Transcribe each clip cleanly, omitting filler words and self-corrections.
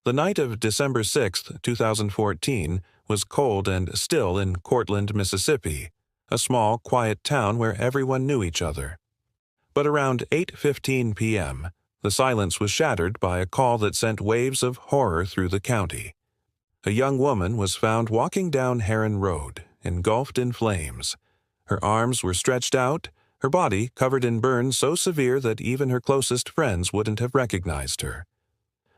The night of December 6, 2014, was cold and still in Courtland, Mississippi, a small, quiet town where everyone knew each other. But around 8:15 p.m., the silence was shattered by a call that sent waves of horror through the county. A young woman was found walking down Heron Road, engulfed in flames. Her arms were stretched out, her body covered in burns so severe that even her closest friends wouldn't have recognized her.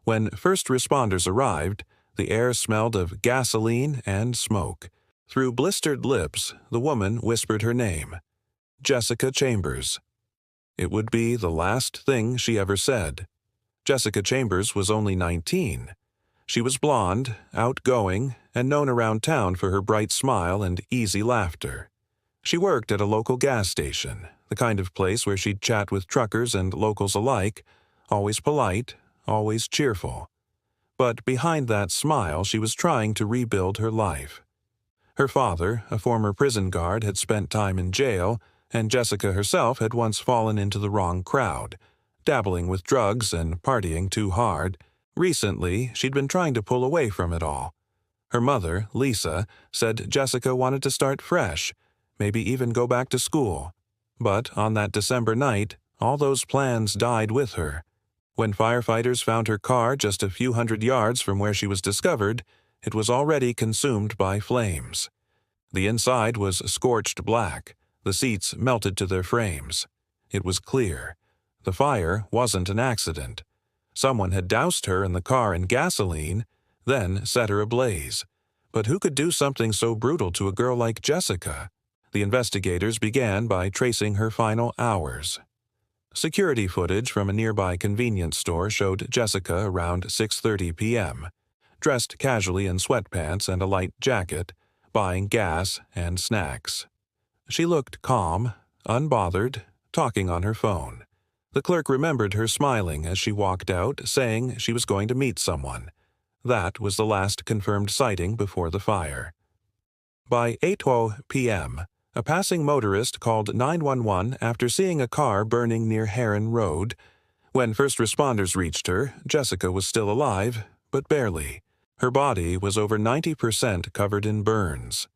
When first responders arrived, the air smelled of gasoline and smoke. Through blistered lips, the woman whispered her name, Jessica Chambers. It would be the last thing she ever said. Jessica Chambers was only 19. She was blonde, outgoing, and known around town for her bright smile and easy laughter. She worked at a local gas station, the kind of place where she'd chat with truckers and locals alike, always polite, always cheerful. But behind that smile, she was trying to rebuild her life. Her father, a former prison guard, had spent time in jail, and Jessica herself had once fallen into the wrong crowd, dabbling with drugs and partying too hard. Recently, she'd been trying to pull away from it all. Her mother, Lisa, said Jessica wanted to start fresh, maybe even go back to school. But on that December night, all those plans died with her. When firefighters found her car just a few hundred yards from where she was discovered, it was already consumed by flames. The inside was scorched black, the seats melted to their frames. It was clear. The fire wasn't an accident. Someone had doused her and the car in gasoline, then set her ablaze. But who could do something so brutal to a girl like Jessica? The investigators began by tracing her final hours. Security footage from a nearby convenience store showed Jessica around 6:30 p.m., dressed casually in sweatpants and a light jacket, buying gas and snacks. She looked calm, unbothered, talking on her phone. The clerk remembered her smiling as she walked out, saying she was going to meet someone. That was the last confirmed sighting before the fire. By 8:00 p.m., a passing motorist called 911 after seeing a car burning near Heron Road. When first responders reached her, Jessica was still alive, but barely. Her body was over 90% covered in burns.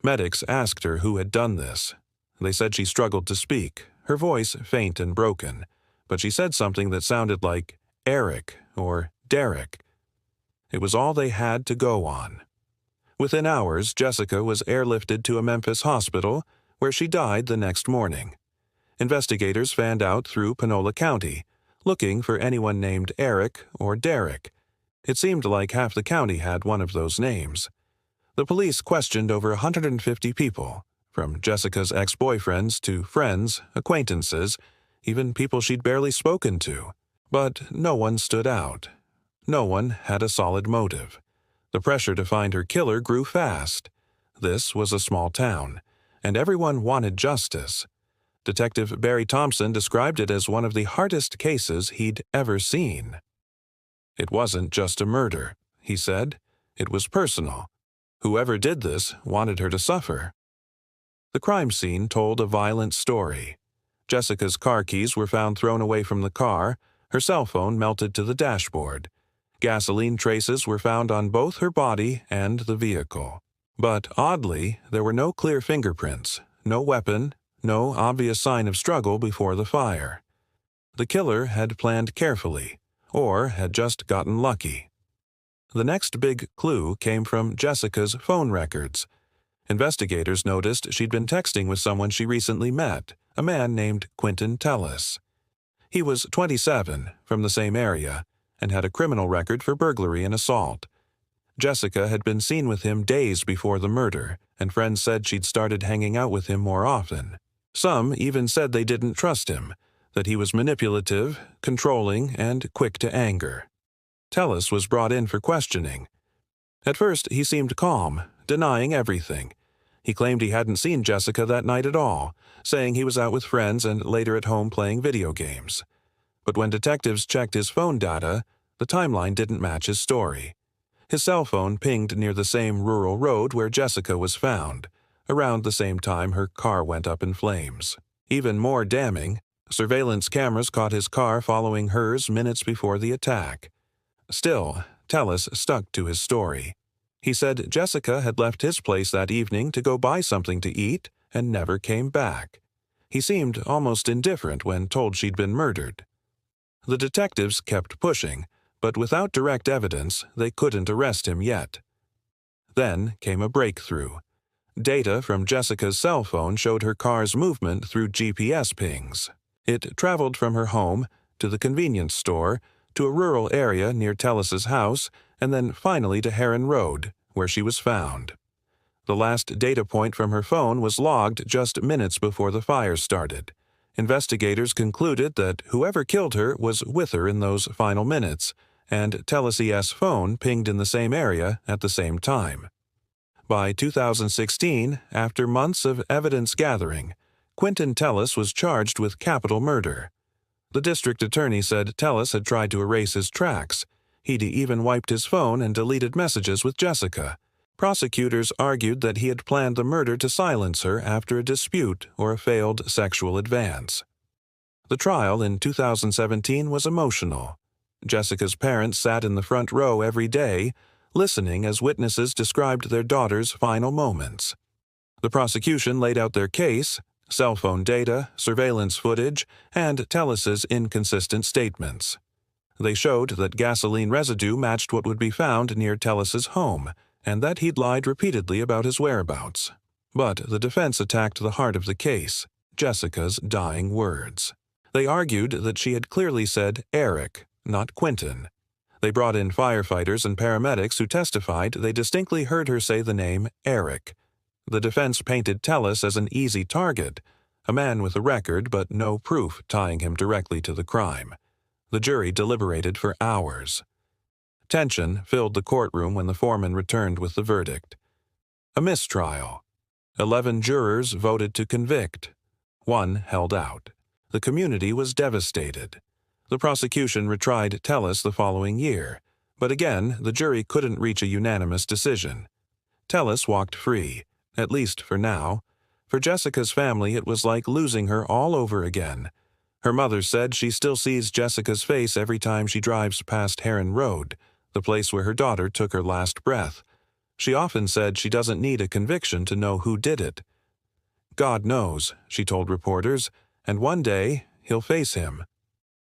Medics asked her who had done this. They said she struggled to speak, her voice faint and broken, but she said something that sounded like Eric or Derek. It was all they had to go on. Within hours, Jessica was airlifted to a Memphis hospital, where she died the next morning. Investigators fanned out through Panola County, looking for anyone named Eric or Derek. It seemed like half the county had one of those names. The police questioned over 150 people, from Jessica's ex-boyfriends to friends, acquaintances, even people she'd barely spoken to. But no one stood out. No one had a solid motive. The pressure to find her killer grew fast. This was a small town, and everyone wanted justice. Detective Barry Thompson described it as one of the hardest cases he'd ever seen. It wasn't just a murder, he said. It was personal. Whoever did this wanted her to suffer. The crime scene told a violent story. Jessica's car keys were found thrown away from the car, her cell phone melted to the dashboard. Gasoline traces were found on both her body and the vehicle. But oddly, there were no clear fingerprints, no weapon, no obvious sign of struggle before the fire. The killer had planned carefully, or had just gotten lucky. The next big clue came from Jessica's phone records. Investigators noticed she'd been texting with someone she recently met, a man named Quentin Tellis. He was 27, from the same area, and had a criminal record for burglary and assault. Jessica had been seen with him days before the murder, and friends said she'd started hanging out with him more often. Some even said they didn't trust him, that he was manipulative, controlling, and quick to anger. Tellis was brought in for questioning. At first, he seemed calm, denying everything. He claimed he hadn't seen Jessica that night at all, saying he was out with friends and later at home playing video games. But when detectives checked his phone data, the timeline didn't match his story. His cell phone pinged near the same rural road where Jessica was found, around the same time her car went up in flames. Even more damning, surveillance cameras caught his car following hers minutes before the attack. Still, Tellis stuck to his story. He said Jessica had left his place that evening to go buy something to eat and never came back. He seemed almost indifferent when told she'd been murdered. The detectives kept pushing, but without direct evidence, they couldn't arrest him yet. Then came a breakthrough. Data from Jessica's cell phone showed her car's movement through GPS pings. It traveled from her home to the convenience store, to a rural area near Tellis's house, and then finally to Heron Road, where she was found. The last data point from her phone was logged just minutes before the fire started. Investigators concluded that whoever killed her was with her in those final minutes, and Tellis' phone pinged in the same area at the same time. By 2016, after months of evidence gathering, Quentin Tellis was charged with capital murder. The district attorney said Tellis had tried to erase his tracks. He'd even wiped his phone and deleted messages with Jessica. Prosecutors argued that he had planned the murder to silence her after a dispute or a failed sexual advance. The trial in 2017 was emotional. Jessica's parents sat in the front row every day, listening as witnesses described their daughter's final moments. The prosecution laid out their case: cell phone data, surveillance footage, and Tellis's inconsistent statements. They showed that gasoline residue matched what would be found near Tellis's home, and that he'd lied repeatedly about his whereabouts. But the defense attacked the heart of the case: Jessica's dying words. They argued that she had clearly said Eric, not Quentin. They brought in firefighters and paramedics who testified they distinctly heard her say the name Eric. The defense painted Tellis as an easy target, a man with a record but no proof tying him directly to the crime. The jury deliberated for hours. Tension filled the courtroom when the foreman returned with the verdict. A mistrial. 11 jurors voted to convict. 1 held out. The community was devastated. The prosecution retried Tellis the following year, but again the jury couldn't reach a unanimous decision. Tellis walked free, at least for now. For Jessica's family, it was like losing her all over again. Her mother said she still sees Jessica's face every time she drives past Heron Road, the place where her daughter took her last breath. She often said she doesn't need a conviction to know who did it. God knows, she told reporters, and one day he'll face him.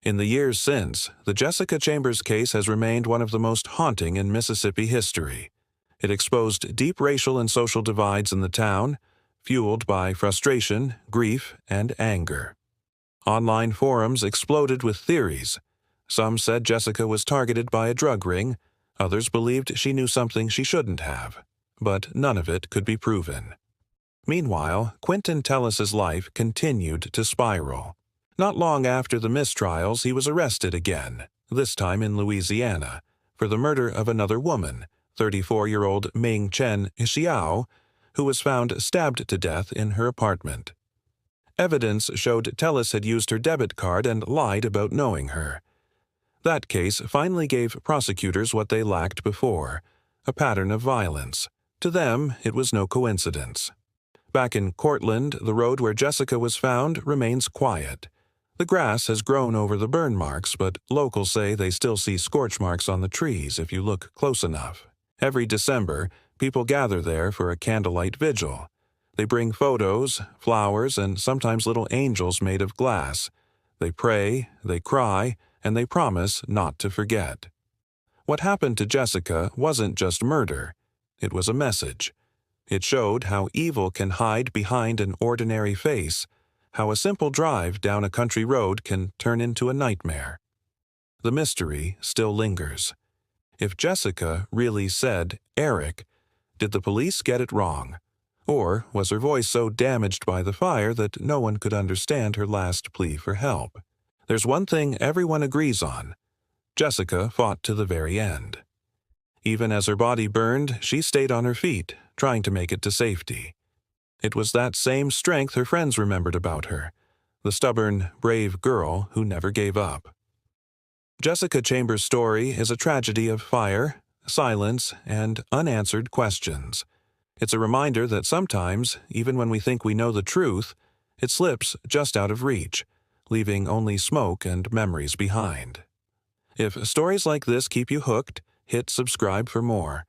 In the years since, the Jessica Chambers case has remained one of the most haunting in Mississippi history. It exposed deep racial and social divides in the town, fueled by frustration, grief, and anger. Online forums exploded with theories. Some said Jessica was targeted by a drug ring, others believed she knew something she shouldn't have, but none of it could be proven. Meanwhile, Quentin Tellis's life continued to spiral. Not long after the mistrials, he was arrested again, this time in Louisiana, for the murder of another woman, 34-year-old Ming Chen Xiao, who was found stabbed to death in her apartment. Evidence showed Tellis had used her debit card and lied about knowing her. That case finally gave prosecutors what they lacked before: a pattern of violence. To them, it was no coincidence. Back in Courtland, the road where Jessica was found remains quiet. The grass has grown over the burn marks, but locals say they still see scorch marks on the trees if you look close enough. Every December, people gather there for a candlelight vigil. They bring photos, flowers, and sometimes little angels made of glass. They pray, they cry, and they promise not to forget. What happened to Jessica wasn't just murder. It was a message. It showed how evil can hide behind an ordinary face, how a simple drive down a country road can turn into a nightmare. The mystery still lingers. If Jessica really said Eric, did the police get it wrong? Or was her voice so damaged by the fire that no one could understand her last plea for help? There's one thing everyone agrees on: Jessica fought to the very end. Even as her body burned, she stayed on her feet, trying to make it to safety. It was that same strength her friends remembered about her, the stubborn, brave girl who never gave up. Jessica Chambers' story is a tragedy of fire, silence, and unanswered questions. It's a reminder that sometimes, even when we think we know the truth, it slips just out of reach, leaving only smoke and memories behind. If stories like this keep you hooked, Hit subscribe for more.